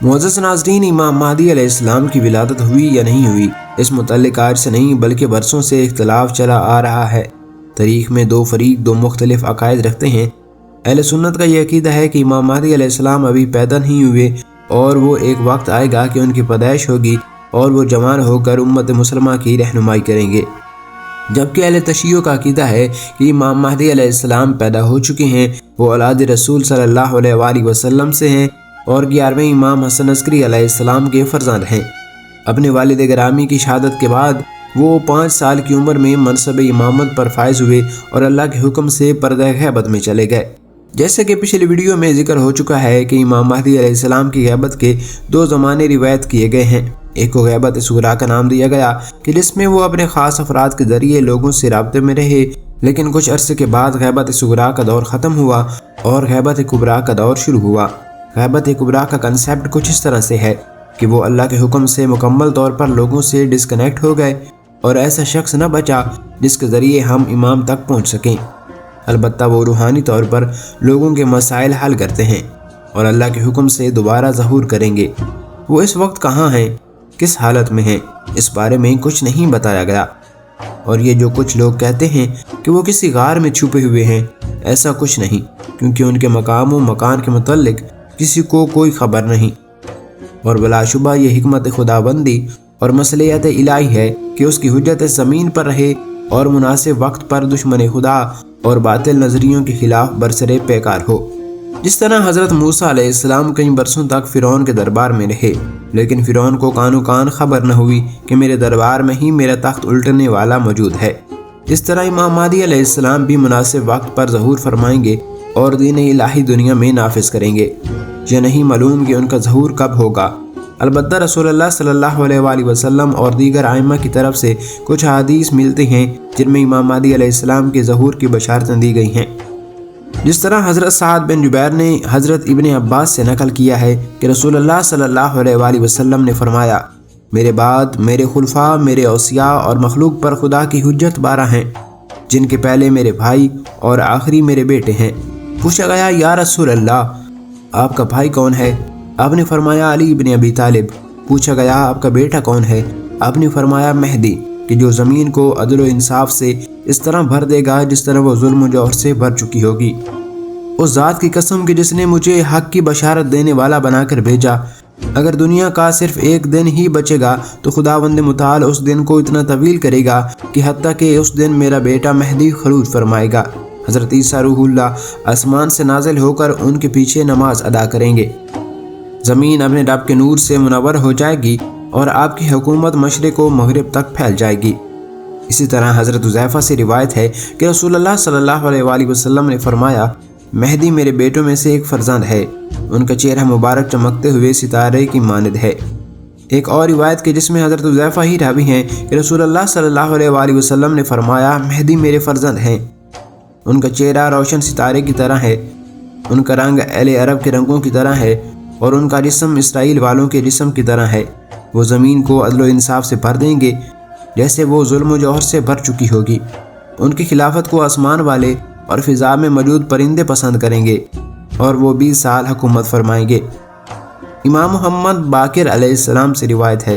معزز ناظرین، امام مہدی علیہ السلام کی ولادت ہوئی یا نہیں ہوئی، اس متعلق آج سے نہیں بلکہ برسوں سے اختلاف چلا آ رہا ہے۔ تاریخ میں دو فریق دو مختلف عقائد رکھتے ہیں۔ اہل سنت کا یہ عقیدہ ہے کہ امام مہدی علیہ السلام ابھی پیدا نہیں ہوئے اور وہ ایک وقت آئے گا کہ ان کی پیدائش ہوگی اور وہ جوان ہو کر امت مسلمہ کی رہنمائی کریں گے، جبکہ اہل تشیع کا عقیدہ ہے کہ امام مہدی علیہ السلام پیدا ہو چکے ہیں، وہ اولاد رسول صلی اللہ علیہ وآلہ وسلم سے ہیں اور 11ویں امام حسن عسکری علیہ السلام کے فرزند ہیں۔ اپنے والد گرامی کی شہادت کے بعد وہ 5 سال کی عمر میں منصب امامت پر فائز ہوئے اور اللہ کے حکم سے پردہ غیبت میں چلے گئے۔ جیسے کہ پچھلی ویڈیو میں ذکر ہو چکا ہے کہ امام مہدی علیہ السلام کی غیبت کے 2 زمانے روایت کیے گئے ہیں۔ ایک کو غیبت صغریٰ کا نام دیا گیا کہ جس میں وہ اپنے خاص افراد کے ذریعے لوگوں سے رابطے میں رہے، لیکن کچھ عرصے کے بعد غیبت صغریٰ کا دور ختم ہوا اور غیبت کبریٰ کا دور شروع ہوا۔ غیبت کبریٰ کا کنسیپٹ کچھ اس طرح سے ہے کہ وہ اللہ کے حکم سے مکمل طور پر لوگوں سے ڈسکنیکٹ ہو گئے اور ایسا شخص نہ بچا جس کے ذریعے ہم امام تک پہنچ سکیں۔ البتہ وہ روحانی طور پر لوگوں کے مسائل حل کرتے ہیں اور اللہ کے حکم سے دوبارہ ظہور کریں گے۔ وہ اس وقت کہاں ہیں، کس حالت میں ہیں، اس بارے میں کچھ نہیں بتایا گیا، اور یہ جو کچھ لوگ کہتے ہیں کہ وہ کسی غار میں چھپے ہوئے ہیں، ایسا کچھ نہیں، کیونکہ ان کے مقام و مکان کے متعلق کسی کو کوئی خبر نہیں، اور بلا شبہ یہ حکمت خداوندی اور مصلحت الہی ہے کہ اس کی حجت زمین پر رہے اور مناسب وقت پر دشمن خدا اور باطل نظریوں کے خلاف برسرے پیکار ہو۔ جس طرح حضرت موسیٰ علیہ السلام کئی برسوں تک فرعون کے دربار میں رہے، لیکن فرعون کو کانو کان خبر نہ ہوئی کہ میرے دربار میں ہی میرا تخت الٹنے والا موجود ہے، اس طرح امام مہدی علیہ السلام بھی مناسب وقت پر ظہور فرمائیں گے اور دین الہی دنیا میں نافذ کریں گے۔ یہ نہیں معلوم کہ ان کا ظہور کب ہوگا۔ البتہ رسول اللہ صلی اللہ علیہ وآلہ وسلم اور دیگر ائمہ کی طرف سے کچھ حدیث ملتے ہیں جن میں امام مہدی علیہ السلام کے ظہور کی بشارتیں دی گئی ہیں۔ جس طرح حضرت سعد بن جبیر نے حضرت ابن عباس سے نقل کیا ہے کہ رسول اللہ صلی اللہ علیہ وآلہ وسلم نے فرمایا، میرے بعد میرے خلفاء، میرے اوصیاء اور مخلوق پر خدا کی حجت 12 ہیں، جن کے پہلے میرے بھائی اور آخری میرے بیٹے ہیں۔ پوچھا گیا، یا رسول اللہ، آپ کا بھائی کون ہے؟ آپ نے فرمایا علی بن ابی طالب۔ پوچھا گیا، آپ کا بیٹا کون ہے؟ آپ نے فرمایا مہدی، کہ جو زمین کو عدل و انصاف سے اس طرح بھر دے گا جس طرح وہ ظلم و جور سے بھر چکی ہوگی۔ اس ذات کی قسم کہ جس نے مجھے حق کی بشارت دینے والا بنا کر بھیجا، اگر دنیا کا صرف ایک دن ہی بچے گا تو خداوند متعال اس دن کو اتنا طویل کرے گا کہ حتیٰ کہ اس دن میرا بیٹا مہدی خروج فرمائے گا۔ حضرت عیسیٰ روح اللہ آسمان سے نازل ہو کر ان کے پیچھے نماز ادا کریں گے، زمین اپنے رب کے نور سے منور ہو جائے گی اور آپ کی حکومت مشرق و مغرب تک پھیل جائے گی۔ اسی طرح حضرت حذیفہ سے روایت ہے کہ رسول اللہ صلی اللہ علیہ وآلہ وسلم نے فرمایا، مہدی میرے بیٹوں میں سے ایک فرزند ہے، ان کا چہرہ مبارک چمکتے ہوئے ستارے کی مانند ہے۔ ایک اور روایت کے جس میں حضرت حذیفہ ہی راوی ہیں کہ رسول اللہ صلی اللہ علیہ وآلہ وسلم نے فرمایا، مہدی میرے فرزند ہیں، ان کا چہرہ روشن ستارے کی طرح ہے، ان کا رنگ اہل عرب کے رنگوں کی طرح ہے اور ان کا جسم اسرائیل والوں کے جسم کی طرح ہے۔ وہ زمین کو عدل و انصاف سے بھر دیں گے جیسے وہ ظلم و جوہر سے بھر چکی ہوگی۔ ان کی خلافت کو آسمان والے اور فضا میں موجود پرندے پسند کریں گے اور وہ 20 سال حکومت فرمائیں گے۔ امام محمد باقر علیہ السلام سے روایت ہے،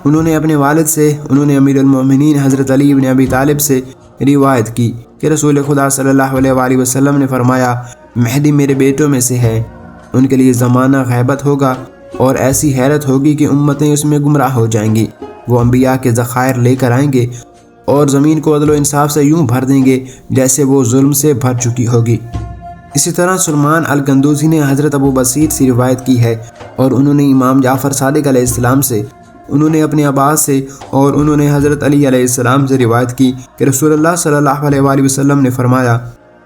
انہوں نے اپنے والد سے، انہوں نے امیر المومنین حضرت علی بن ابی طالب سے روایت کی کہ رسول خدا صلی اللہ علیہ وآلہ وسلم نے فرمایا، مہدی میرے بیٹوں میں سے ہے، ان کے لیے زمانہ غیبت ہوگا اور ایسی حیرت ہوگی کہ امتیں اس میں گمراہ ہو جائیں گی۔ وہ انبیاء کے ذخائر لے کر آئیں گے اور زمین کو عدل و انصاف سے یوں بھر دیں گے جیسے وہ ظلم سے بھر چکی ہوگی۔ اسی طرح سلمان القندوزی نے حضرت ابو بصیر سے روایت کی ہے اور انہوں نے امام جعفر صادق علیہ السلام سے، انہوں نے اپنے عباس سے اور انہوں نے حضرت علی علیہ السلام سے روایت کی کہ رسول اللہ صلی اللہ علیہ وآلہ وسلم نے فرمایا،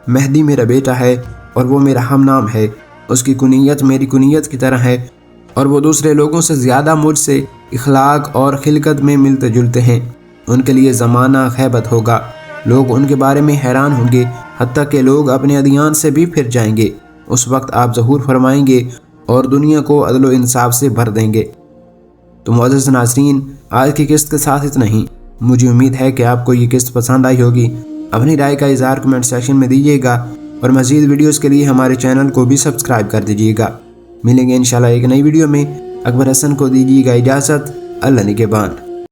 مہدی میرا بیٹا ہے اور وہ میرا ہم نام ہے، اس کی کنیت میری کنیت کی طرح ہے اور وہ دوسرے لوگوں سے زیادہ مجھ سے اخلاق اور خلقت میں ملتے جلتے ہیں۔ ان کے لیے زمانہ غیبت ہوگا، لوگ ان کے بارے میں حیران ہوں گے، حتیٰ کہ لوگ اپنے ادیان سے بھی پھر جائیں گے۔ اس وقت آپ ظہور فرمائیں گے اور دنیا کو عدل و انصاف سے بھر دیں گے۔ تو معزز ناظرین، آج کی قسط کے ساتھ اتنا ہی۔ مجھے امید ہے کہ آپ کو یہ قسط پسند آئی ہوگی۔ اپنی رائے کا اظہار کمنٹ سیکشن میں دیجیے گا اور مزید ویڈیوز کے لیے ہمارے چینل کو بھی سبسکرائب کر دیجیے گا۔ ملیں گے انشاءاللہ ایک نئی ویڈیو میں۔ اکبر حسن کو دیجیے گا اجازت۔ اللہ نگہبان۔